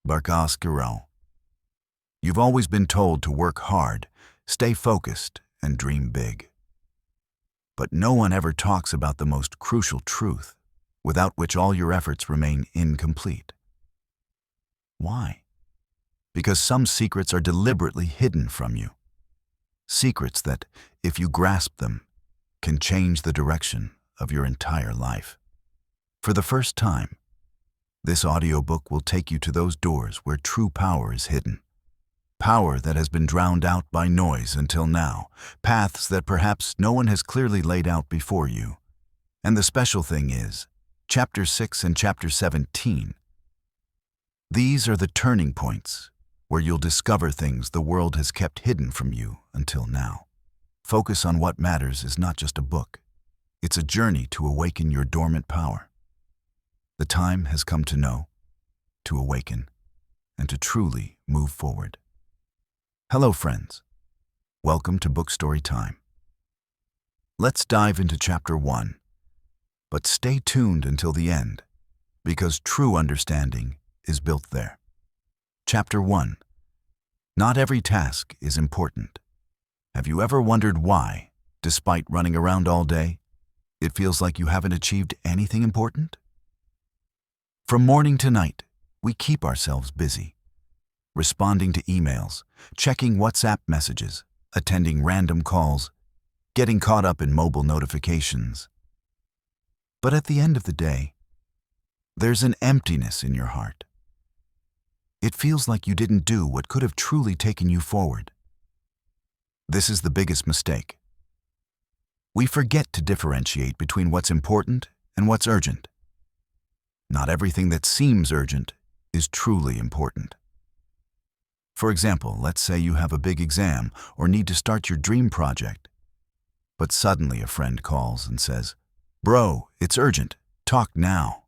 Foroux. You've always been told to work hard, stay focused, and dream big. But no one ever talks about the most crucial truth, without which all your efforts remain incomplete. Why? Because some secrets are deliberately hidden from you. Secrets that, if you grasp them, can change the direction of your entire life. For the first time, this audiobook will take you to those doors where true power is hidden. Power that has been drowned out by noise until now, paths that perhaps no one has clearly laid out before you. And the special thing is, Chapter 6 and Chapter 17. These are the turning points where you'll discover things the world has kept hidden from you until now. Focus on What Matters is not just a book. It's a journey to awaken your dormant power. The time has come to know, to awaken, and to truly move forward. Hello, friends. Welcome to Bookstory time. Let's dive into Chapter 1. But stay tuned until the end, because true understanding is built there. Chapter 1. Not every task is important. Have you ever wondered why, despite running around all day, it feels like you haven't achieved anything important? From morning to night, we keep ourselves busy. Responding to emails, checking WhatsApp messages, attending random calls, getting caught up in mobile notifications. But at the end of the day, there's an emptiness in your heart. It feels like you didn't do what could have truly taken you forward. This is the biggest mistake. We forget to differentiate between what's important and what's urgent. Not everything that seems urgent is truly important. For example, let's say you have a big exam or need to start your dream project. But suddenly a friend calls and says, "Bro, it's urgent. Talk now."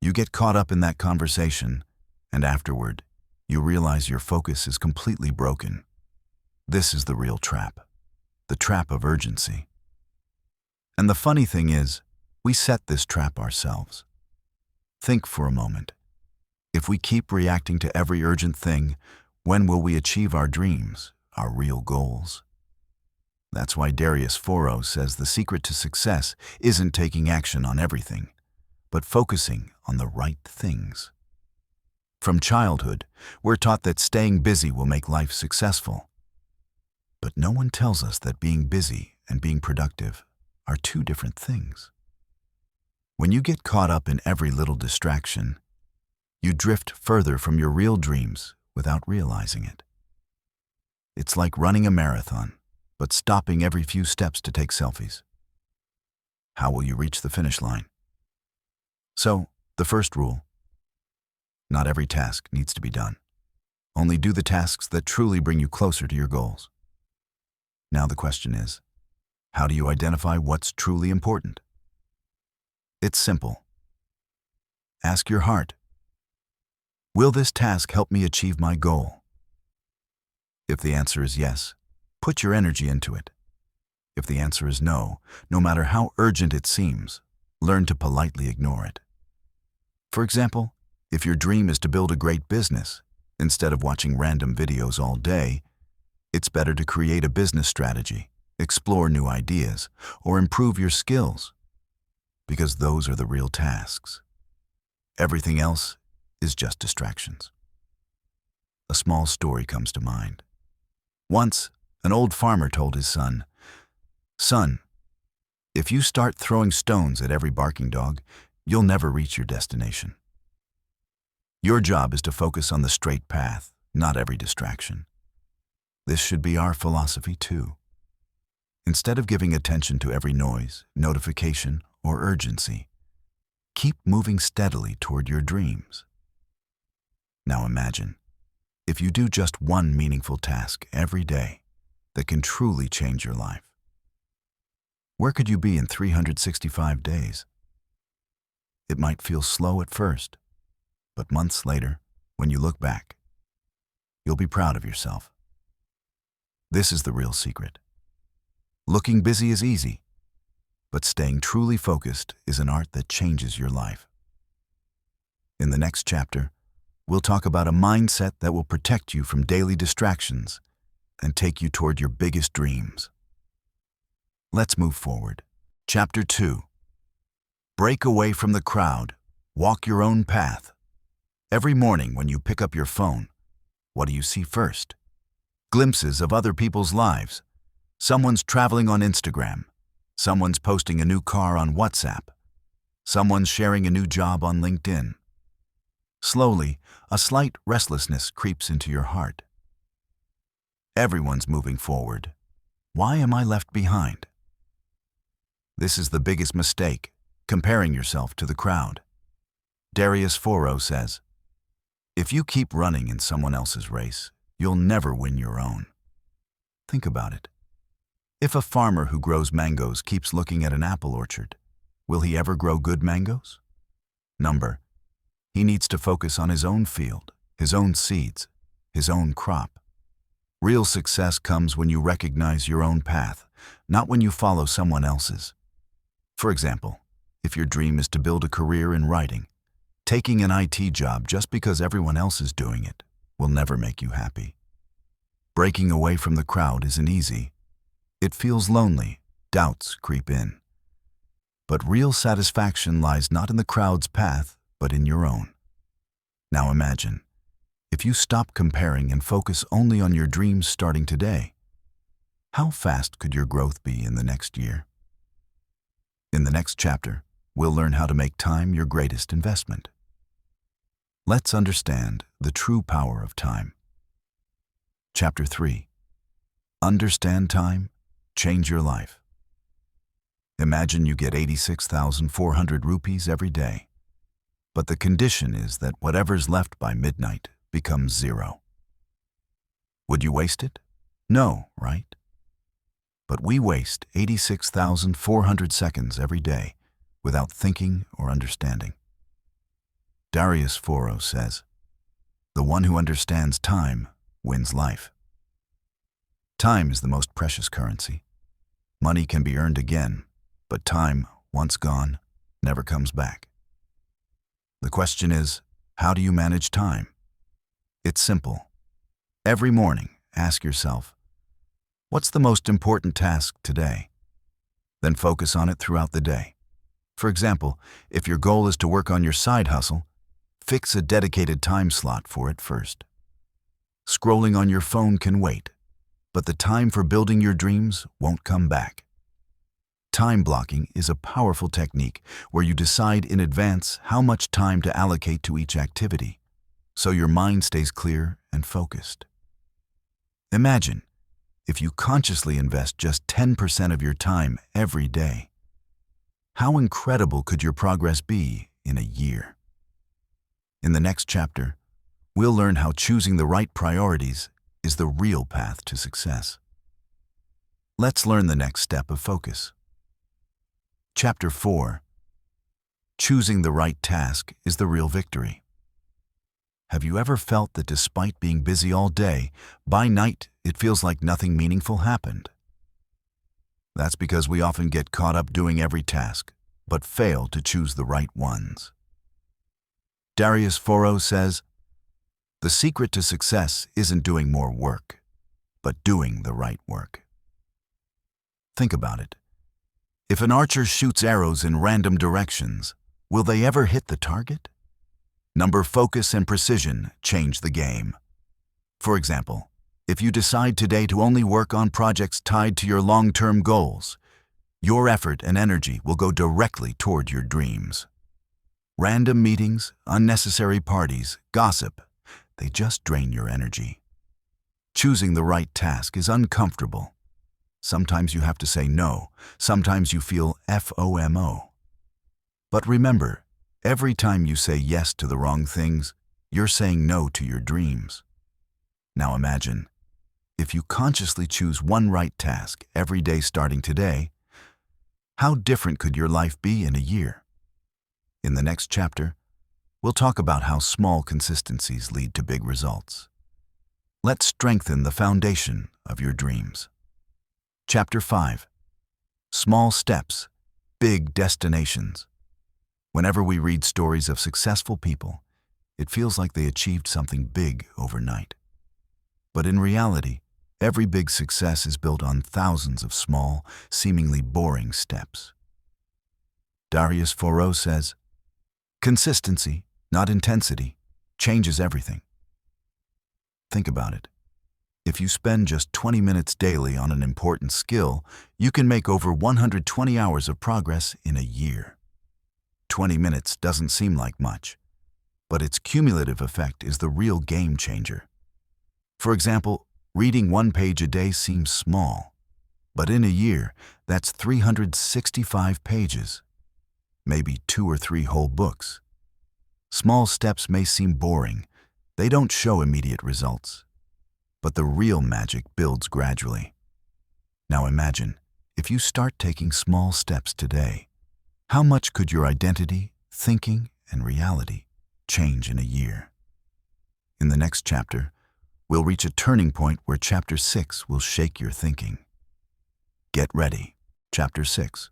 You get caught up in that conversation, and afterward, you realize your focus is completely broken. This is the real trap, the trap of urgency. And the funny thing is, we set this trap ourselves. Think for a moment. If we keep reacting to every urgent thing, when will we achieve our dreams, our real goals? That's why Darius Foroux says the secret to success isn't taking action on everything, but focusing on the right things. From childhood, we're taught that staying busy will make life successful. But no one tells us that being busy and being productive are two different things. When you get caught up in every little distraction, you drift further from your real dreams without realizing it. It's like running a marathon, but stopping every few steps to take selfies. How will you reach the finish line? So, the first rule: not every task needs to be done. Only do the tasks that truly bring you closer to your goals. Now the question is, how do you identify what's truly important? It's simple. Ask your heart, will this task help me achieve my goal? If the answer is yes, put your energy into it. If the answer is no, no matter how urgent it seems, learn to politely ignore it. For example, if your dream is to build a great business, instead of watching random videos all day, it's better to create a business strategy, explore new ideas, or improve your skills, because those are the real tasks. Everything else is just distractions. A small story comes to mind. Once, an old farmer told his son, "Son, if you start throwing stones at every barking dog, you'll never reach your destination. Your job is to focus on the straight path, not every distraction." This should be our philosophy too. Instead of giving attention to every noise, notification, or urgency, keep moving steadily toward your dreams. Now imagine, if you do just one meaningful task every day that can truly change your life. Where could you be in 365 days? It might feel slow at first, but months later, when you look back, you'll be proud of yourself. This is the real secret. Looking busy is easy, but staying truly focused is an art that changes your life. In the next chapter, we'll talk about a mindset that will protect you from daily distractions and take you toward your biggest dreams. Let's move forward. Chapter 2. Break away from the crowd. Walk your own path. Every morning when you pick up your phone, what do you see first? Glimpses of other people's lives. Someone's traveling on Instagram. Someone's posting a new car on WhatsApp. Someone's sharing a new job on LinkedIn. Slowly, a slight restlessness creeps into your heart. Everyone's moving forward. Why am I left behind? This is the biggest mistake, comparing yourself to the crowd. Darius Foroux says, "If you keep running in someone else's race, you'll never win your own." Think about it. If a farmer who grows mangoes keeps looking at an apple orchard, will he ever grow good mangoes? He needs to focus on his own field, his own seeds, his own crop. Real success comes when you recognize your own path, not when you follow someone else's. For example, if your dream is to build a career in writing, taking an IT job just because everyone else is doing it will never make you happy. Breaking away from the crowd isn't easy. It feels lonely, doubts creep in. But real satisfaction lies not in the crowd's path, but in your own. Now imagine, if you stop comparing and focus only on your dreams starting today, how fast could your growth be in the next year? In the next chapter, we'll learn how to make time your greatest investment. Let's understand the true power of time. Chapter 3. Understand time, change your life. Imagine you get 86,400 rupees every day. But the condition is that whatever's left by midnight becomes zero. Would you waste it? No, right? But we waste 86,400 seconds every day without thinking or understanding. Darius Foroux says, "The one who understands time wins life." Time is the most precious currency. Money can be earned again, but time, once gone, never comes back. The question is, how do you manage time? It's simple. Every morning, ask yourself, what's the most important task today? Then focus on it throughout the day. For example, if your goal is to work on your side hustle, fix a dedicated time slot for it first. Scrolling on your phone can wait, but the time for building your dreams won't come back. Time blocking is a powerful technique where you decide in advance how much time to allocate to each activity, so your mind stays clear and focused. Imagine if you consciously invest just 10% of your time every day. How incredible could your progress be in a year? In the next chapter, we'll learn how choosing the right priorities is the real path to success. Let's learn the next step of focus. Chapter 4. Choosing the right task is the real victory. Have you ever felt that despite being busy all day, by night it feels like nothing meaningful happened? That's because we often get caught up doing every task, but fail to choose the right ones. Darius Foroux says, "The secret to success isn't doing more work, but doing the right work." Think about it. If an archer shoots arrows in random directions, will they ever hit the target? Focus and precision change the game. For example, if you decide today to only work on projects tied to your long-term goals, your effort and energy will go directly toward your dreams. Random meetings, unnecessary parties, gossip, they just drain your energy. Choosing the right task is uncomfortable. Sometimes you have to say no. Sometimes you feel FOMO. But remember, every time you say yes to the wrong things, you're saying no to your dreams. Now imagine, if you consciously choose one right task every day starting today, how different could your life be in a year? In the next chapter, we'll talk about how small consistencies lead to big results. Let's strengthen the foundation of your dreams. Chapter 5. Small steps, big destinations. Whenever we read stories of successful people, it feels like they achieved something big overnight. But in reality, every big success is built on thousands of small, seemingly boring steps. Darius Foroux says, "Consistency, not intensity, changes everything." Think about it. If you spend just 20 minutes daily on an important skill, you can make over 120 hours of progress in a year. 20 minutes doesn't seem like much, but its cumulative effect is the real game changer. For example, reading 1 page a day seems small, but in a year, that's 365 pages, maybe 2 or 3 whole books. Small steps may seem boring. They don't show immediate results. But the real magic builds gradually. Now imagine, if you start taking small steps today, how much could your identity, thinking, and reality change in a year? In the next chapter, we'll reach a turning point where Chapter 6 will shake your thinking. Get ready. Chapter 6.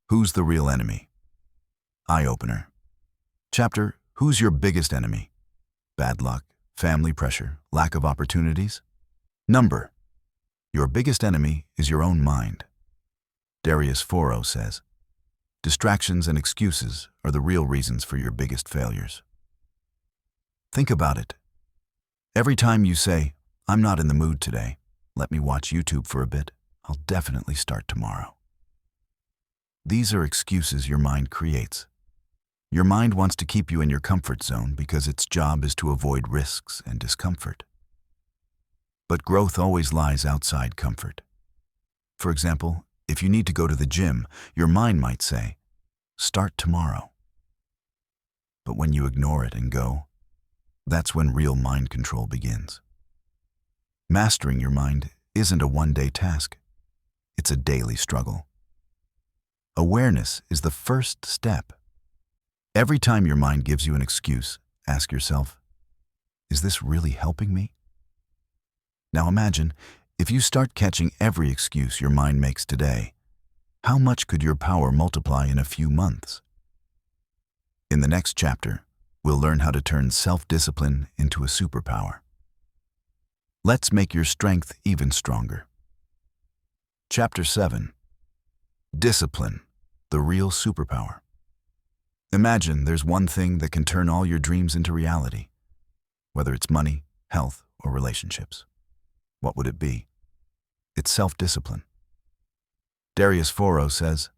Who's the real enemy? Eye-opener. Chapter, Who's your biggest enemy? Bad luck, family pressure, lack of opportunities? Number. Your biggest enemy is your own mind. Darius Foroux says, distractions and excuses are the real reasons for your biggest failures. Think about it. Every time you say, "I'm not in the mood today, let me watch YouTube for a bit, I'll definitely start tomorrow." These are excuses your mind creates. Your mind wants to keep you in your comfort zone because its job is to avoid risks and discomfort. But growth always lies outside comfort. For example, if you need to go to the gym, your mind might say, "Start tomorrow." But when you ignore it and go, that's when real mind control begins. Mastering your mind isn't a one-day task. It's a daily struggle. Awareness is the first step. Every time your mind gives you an excuse, ask yourself, is this really helping me? Now imagine, if you start catching every excuse your mind makes today, how much could your power multiply in a few months? In the next chapter, we'll learn how to turn self-discipline into a superpower. Let's make your strength even stronger. Chapter 7. Discipline, the real superpower. Imagine there's one thing that can turn all your dreams into reality, whether it's money, health, or relationships. What would it be? It's self-discipline. Darius Foroux says,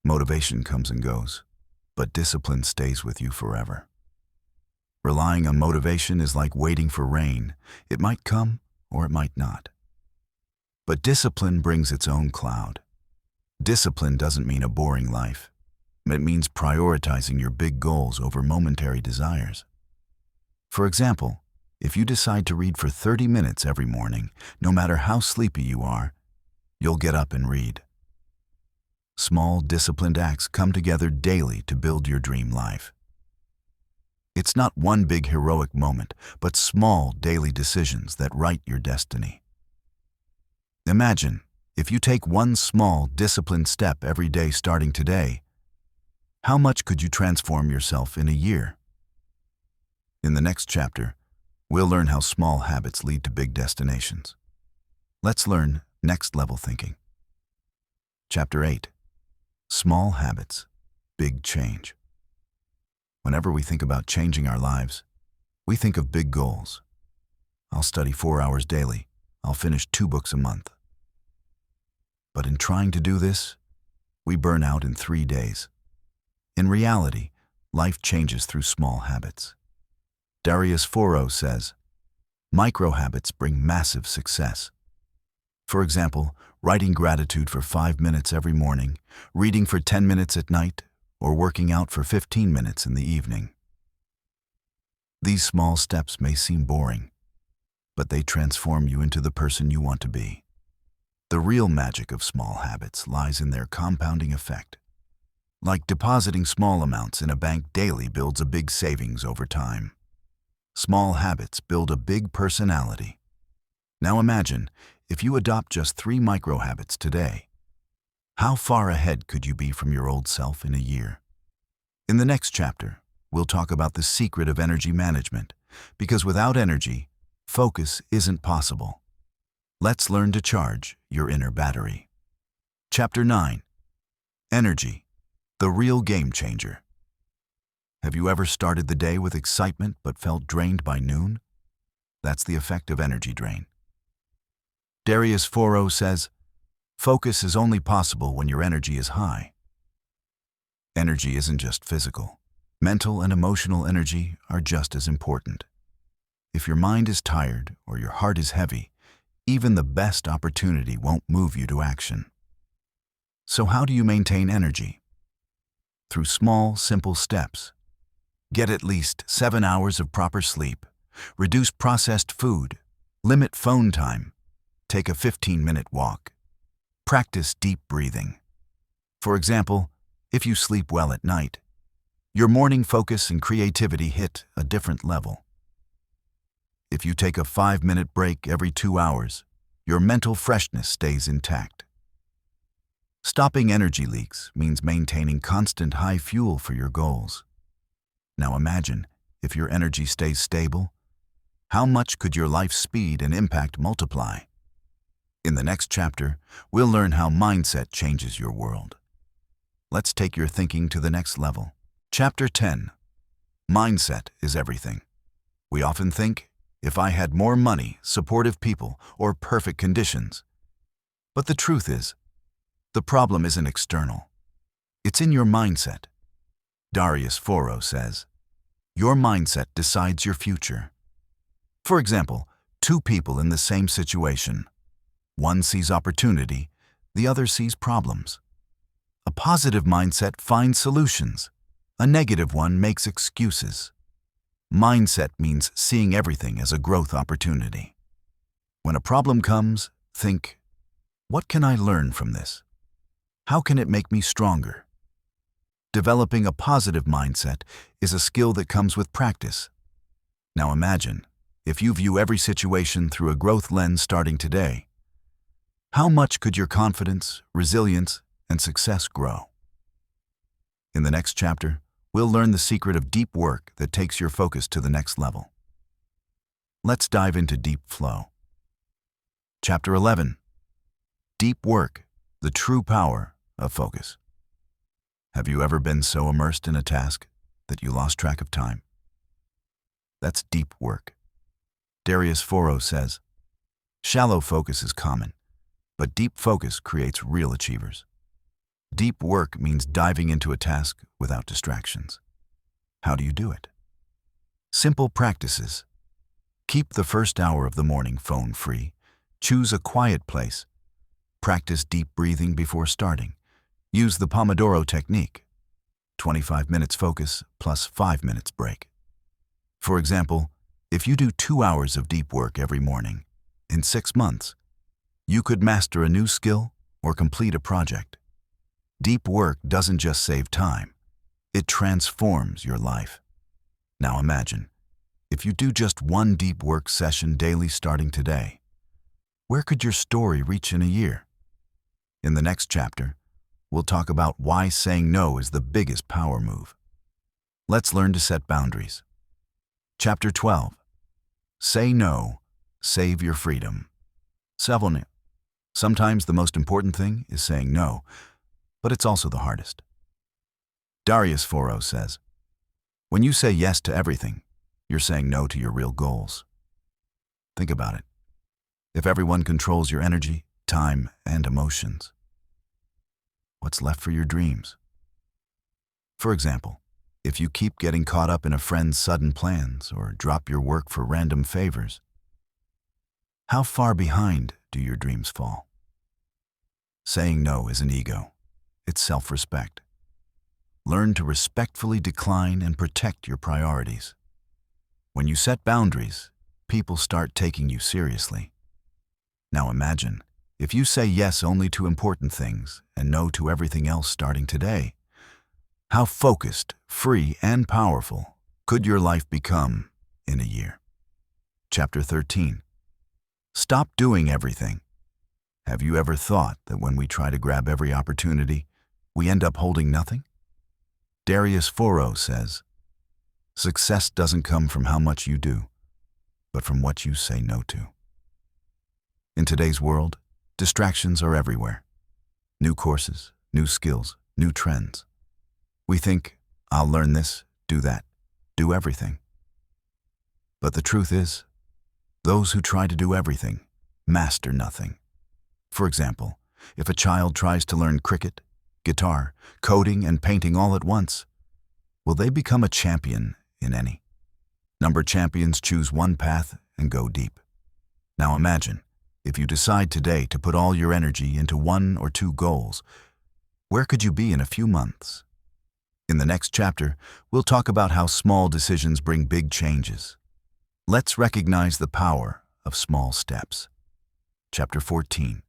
motivation comes and goes, but discipline stays with you forever. Relying on motivation is like waiting for rain. It might come or it might not. But discipline brings its own cloud. Discipline doesn't mean a boring life. It means prioritizing your big goals over momentary desires. For example, if you decide to read for 30 minutes every morning, no matter how sleepy you are, you'll get up and read. Small, disciplined acts come together daily to build your dream life. It's not one big heroic moment, but small daily decisions that write your destiny. Imagine, if you take one small, disciplined step every day starting today, how much could you transform yourself in a year? In the next chapter, we'll learn how small habits lead to big destinations. Let's learn next-level thinking. Chapter 8. Small habits, big change. Whenever we think about changing our lives, we think of big goals. I'll study 4 hours daily. I'll finish 2 books a month. But in trying to do this, we burn out in 3 days. In reality, life changes through small habits. Darius Foroux says, micro-habits bring massive success. For example, writing gratitude for 5 minutes every morning, reading for 10 minutes at night, or working out for 15 minutes in the evening. These small steps may seem boring, but they transform you into the person you want to be. The real magic of small habits lies in their compounding effect. Like depositing small amounts in a bank daily builds a big savings over time. Small habits build a big personality. Now imagine, if you adopt just 3 micro-habits today, how far ahead could you be from your old self in a year? In the next chapter, we'll talk about the secret of energy management, because without energy, focus isn't possible. Let's learn to charge your inner battery. Chapter 9. Energy, the real game changer. Have you ever started the day with excitement but felt drained by noon? That's the effect of energy drain. Darius Foroux says, "Focus is only possible when your energy is high." Energy isn't just physical. Mental and emotional energy are just as important. If your mind is tired or your heart is heavy, even the best opportunity won't move you to action. So how do you maintain energy? Through small, simple steps. Get at least 7 hours of proper sleep. Reduce processed food. Limit phone time. Take a 15-minute walk. Practice deep breathing. For example, if you sleep well at night, your morning focus and creativity hit a different level. If you take a 5-minute break every 2 hours, your mental freshness stays intact. Stopping energy leaks means maintaining constant high fuel for your goals. Now imagine, if your energy stays stable, how much could your life speed and impact multiply? In the next chapter, we'll learn how mindset changes your world. Let's take your thinking to the next level. Chapter 10. Mindset is everything. We often think, if I had more money, supportive people, or perfect conditions. But the truth is, the problem isn't external. It's in your mindset. Darius Foroux says, "Your mindset decides your future." For example, two people in the same situation. One sees opportunity, the other sees problems. A positive mindset finds solutions. A negative one makes excuses. Mindset means seeing everything as a growth opportunity. When a problem comes, think, what can I learn from this? How can it make me stronger? Developing a positive mindset is a skill that comes with practice. Now imagine, if you view every situation through a growth lens starting today, how much could your confidence, resilience, and success grow? In the next chapter, we'll learn the secret of deep work that takes your focus to the next level. Let's dive into deep flow. Chapter 11. Deep work, the true power of focus. Have you ever been so immersed in a task that you lost track of time? That's deep work. Darius Foroux says, "Shallow focus is common, but deep focus creates real achievers." Deep work means diving into a task without distractions. How do you do it? Simple practices. Keep the first hour of the morning phone-free. Choose a quiet place. Practice deep breathing before starting. Use the Pomodoro technique. 25 minutes focus plus 5 minutes break. For example, if you do 2 hours of deep work every morning, in 6 months, you could master a new skill or complete a project. Deep work doesn't just save time, it transforms your life. Now imagine, if you do just one deep work session daily starting today, where could your story reach in a year? In the next chapter, we'll talk about why saying no is the biggest power move. Let's learn to set boundaries. Chapter 12. Say no, save your freedom. Sometimes the most important thing is saying no, but it's also the hardest. Darius Foroux says, when you say yes to everything, you're saying no to your real goals. Think about it. If everyone controls your energy, time, and emotions, what's left for your dreams? For example, if you keep getting caught up in a friend's sudden plans or drop your work for random favors, how far behind do your dreams fall? Saying no isn't ego. It's self-respect. Learn to respectfully decline and protect your priorities. When you set boundaries, people start taking you seriously. Now imagine, if you say yes only to important things and no to everything else starting today, how focused, free, and powerful could your life become in a year? Chapter 13. Stop doing everything. Have you ever thought that when we try to grab every opportunity, we end up holding nothing? Darius Foroux says, Success doesn't come from how much you do, but from what you say no to. In today's world, distractions are everywhere. New courses, new skills, new trends. We think, I'll learn this, do that, do everything. But the truth is, those who try to do everything master nothing. For example, if a child tries to learn cricket, guitar, coding, and painting all at once, will they become a champion in any? Number champions choose one path and go deep. Now imagine, if you decide today to put all your energy into one or two goals, where could you be in a few months? In the next chapter, we'll talk about how small decisions bring big changes. Let's recognize the power of small steps. Chapter 14.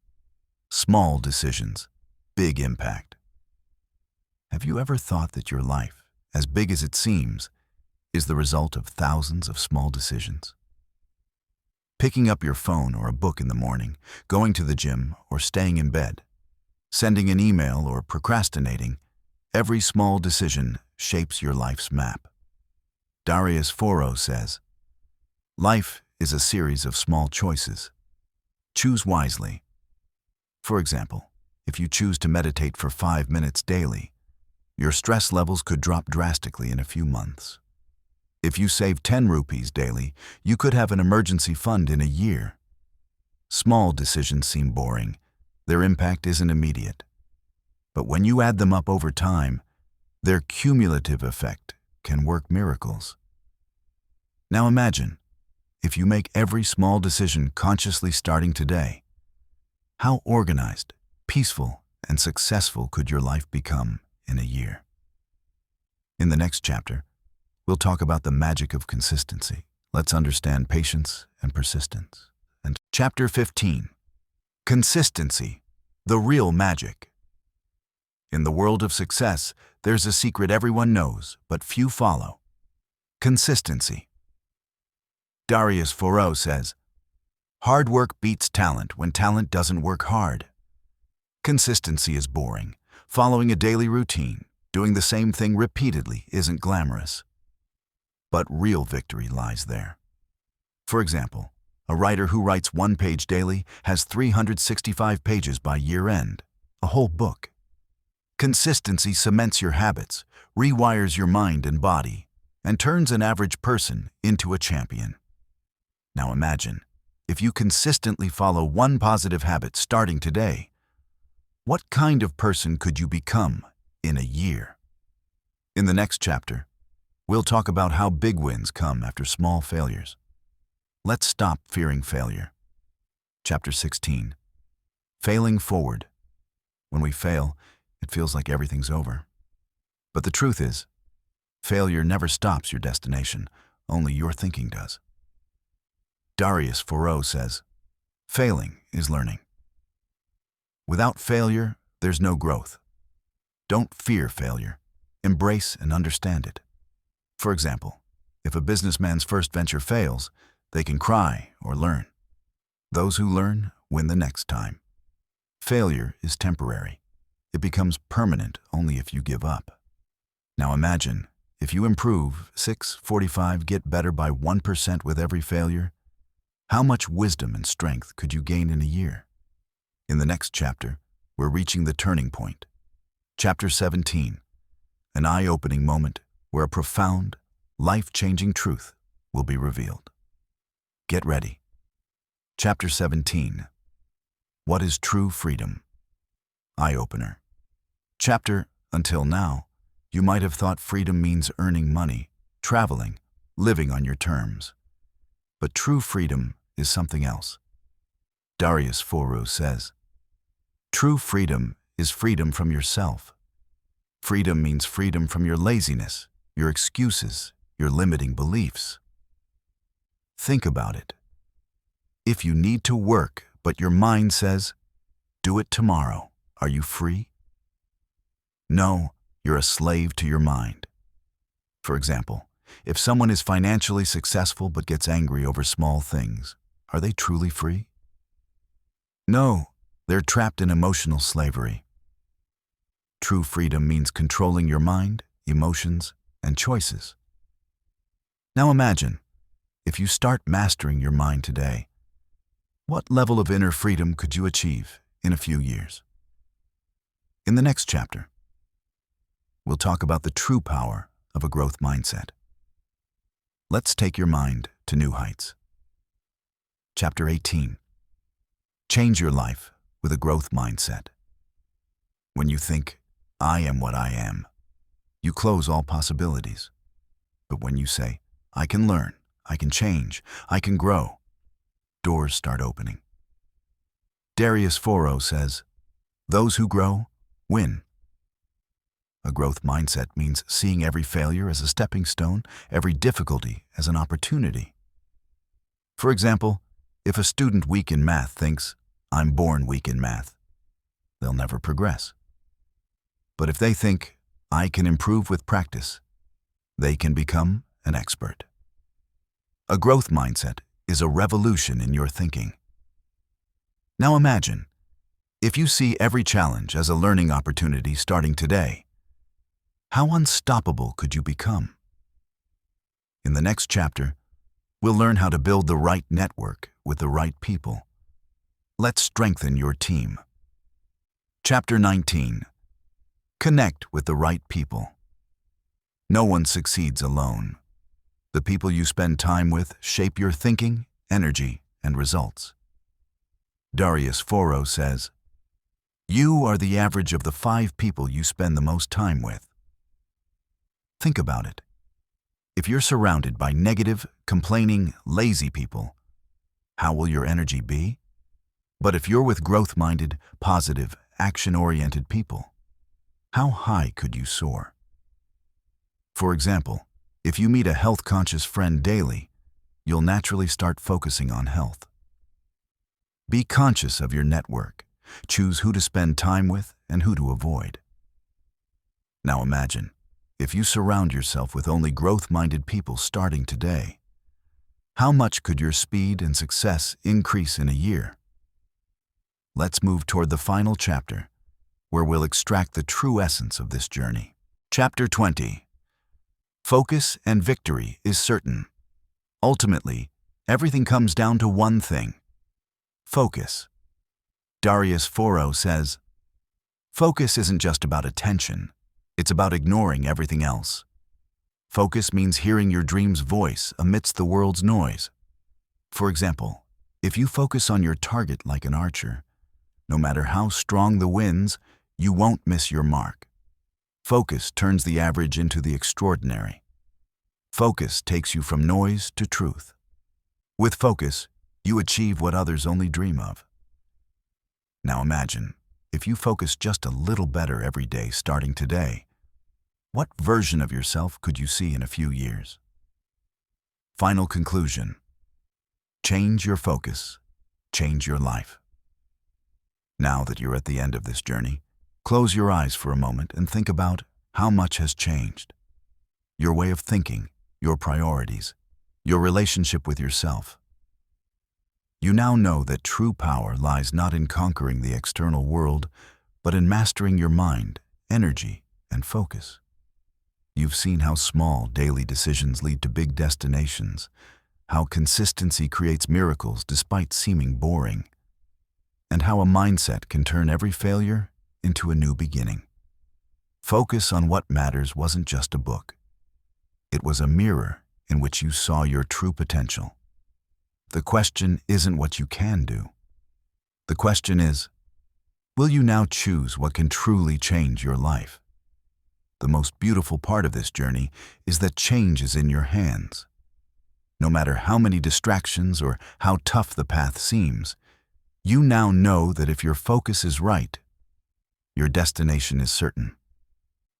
Small decisions, big impact. Have you ever thought that your life, as big as it seems, is the result of thousands of small decisions? Picking up your phone or a book in the morning, going to the gym or staying in bed, sending an email or procrastinating, every small decision shapes your life's map. Darius Foroux says, "Life is a series of small choices. Choose wisely." For example, if you choose to meditate for 5 minutes daily, your stress levels could drop drastically in a few months. If you save 10 rupees daily, you could have an emergency fund in a year. Small decisions seem boring. Their impact isn't immediate. But when you add them up over time, their cumulative effect can work miracles. Now imagine, if you make every small decision consciously starting today, how organized, peaceful, and successful could your life become in a year? In the next chapter, we'll talk about the magic of consistency. Let's understand patience and persistence. And Chapter 15. Consistency, the real magic. In the world of success, there's a secret everyone knows, but few follow. Consistency. Darius Foroux says, "Hard work beats talent when talent doesn't work hard." Consistency is boring. Following a daily routine, doing the same thing repeatedly isn't glamorous. But real victory lies there. For example, a writer who writes 1 page daily has 365 pages by year end, a whole book. Consistency cements your habits, rewires your mind and body, and turns an average person into a champion. Now imagine, if you consistently follow one positive habit starting today, what kind of person could you become in a year? In the next chapter, we'll talk about how big wins come after small failures. Let's stop fearing failure. Chapter 16. Failing forward. When we fail, it feels like everything's over. But the truth is, failure never stops your destination, only your thinking does. Darius Foroux says, "Failing is learning." Without failure, there's no growth. Don't fear failure. Embrace and understand it. For example, if a businessman's first venture fails, they can cry or learn. Those who learn win the next time. Failure is temporary. It becomes permanent only if you give up. Now imagine, if you improve 645, get better by 1% with every failure, how much wisdom and strength could you gain in a year? In the next chapter, we're reaching the turning point. Chapter 17. An eye-opening moment where a profound, life-changing truth will be revealed. Get ready. Chapter 17. What is true freedom? Eye-opener. Chapter, until now, you might have thought freedom means earning money, traveling, living on your terms. But true freedom is something else. Darius Foroux says, "True freedom is freedom from yourself. Freedom means freedom from your laziness, your excuses, your limiting beliefs." Think about it. If you need to work, but your mind says, "Do it tomorrow," are you free? No, you're a slave to your mind. For example, if someone is financially successful but gets angry over small things, are they truly free? No, they're trapped in emotional slavery. True freedom means controlling your mind, emotions, and choices. Now imagine, if you start mastering your mind today, what level of inner freedom could you achieve in a few years? In the next chapter, we'll talk about the true power of a growth mindset. Let's take your mind to new heights. Chapter 18. Change your life with a growth mindset. When you think, I am what I am, you close all possibilities. But when you say, I can learn, I can change, I can grow, doors start opening. Darius Foroux says, those who grow, win. A growth mindset means seeing every failure as a stepping stone, every difficulty as an opportunity. For example, if a student weak in math thinks, I'm born weak in math, they'll never progress. But if they think, I can improve with practice, they can become an expert. A growth mindset is a revolution in your thinking. Now imagine, if you see every challenge as a learning opportunity starting today, how unstoppable could you become? In the next chapter, we'll learn how to build the right network with the right people. Let's strengthen your team. Chapter 19. Connect with the right people. No one succeeds alone. The people you spend time with shape your thinking, energy, and results. Darius Foroux says, you are the average of the 5 people you spend the most time with. Think about it. If you're surrounded by negative, complaining, lazy people, how will your energy be? But if you're with growth-minded, positive, action-oriented people, how high could you soar? For example, if you meet a health-conscious friend daily, you'll naturally start focusing on health. Be conscious of your network. Choose who to spend time with and who to avoid. Now imagine, if you surround yourself with only growth-minded people starting today, how much could your speed and success increase in a year? Let's move toward the final chapter, where we'll extract the true essence of this journey. Chapter 20. Focus and victory is certain. Ultimately, everything comes down to one thing: focus. Darius Foroux says, focus isn't just about attention, it's about ignoring everything else. Focus means hearing your dream's voice amidst the world's noise. For example, if you focus on your target like an archer, no matter how strong the winds, you won't miss your mark. Focus turns the average into the extraordinary. Focus takes you from noise to truth. With focus, you achieve what others only dream of. Now imagine, if you focus just a little better every day starting today, what version of yourself could you see in a few years? Final conclusion. Change your focus. Change your life. Now that you're at the end of this journey, close your eyes for a moment and think about how much has changed. Your way of thinking, your priorities, your relationship with yourself. You now know that true power lies not in conquering the external world, but in mastering your mind, energy, and focus. You've seen how small daily decisions lead to big destinations, how consistency creates miracles despite seeming boring, and how a mindset can turn every failure into a new beginning. Focus on what matters wasn't just a book. It was a mirror in which you saw your true potential. The question isn't what you can do. The question is, will you now choose what can truly change your life? The most beautiful part of this journey is that change is in your hands. No matter how many distractions or how tough the path seems, you now know that if your focus is right, your destination is certain.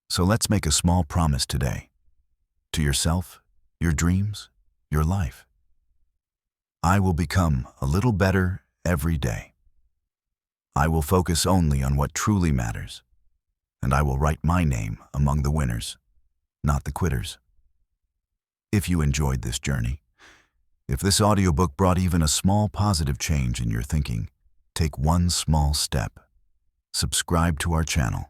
So let's make a small promise today. To yourself, your dreams, your life. I will become a little better every day. I will focus only on what truly matters, and I will write my name among the winners, not the quitters. If you enjoyed this journey, if this audiobook brought even a small positive change in your thinking, take one small step. Subscribe to our channel.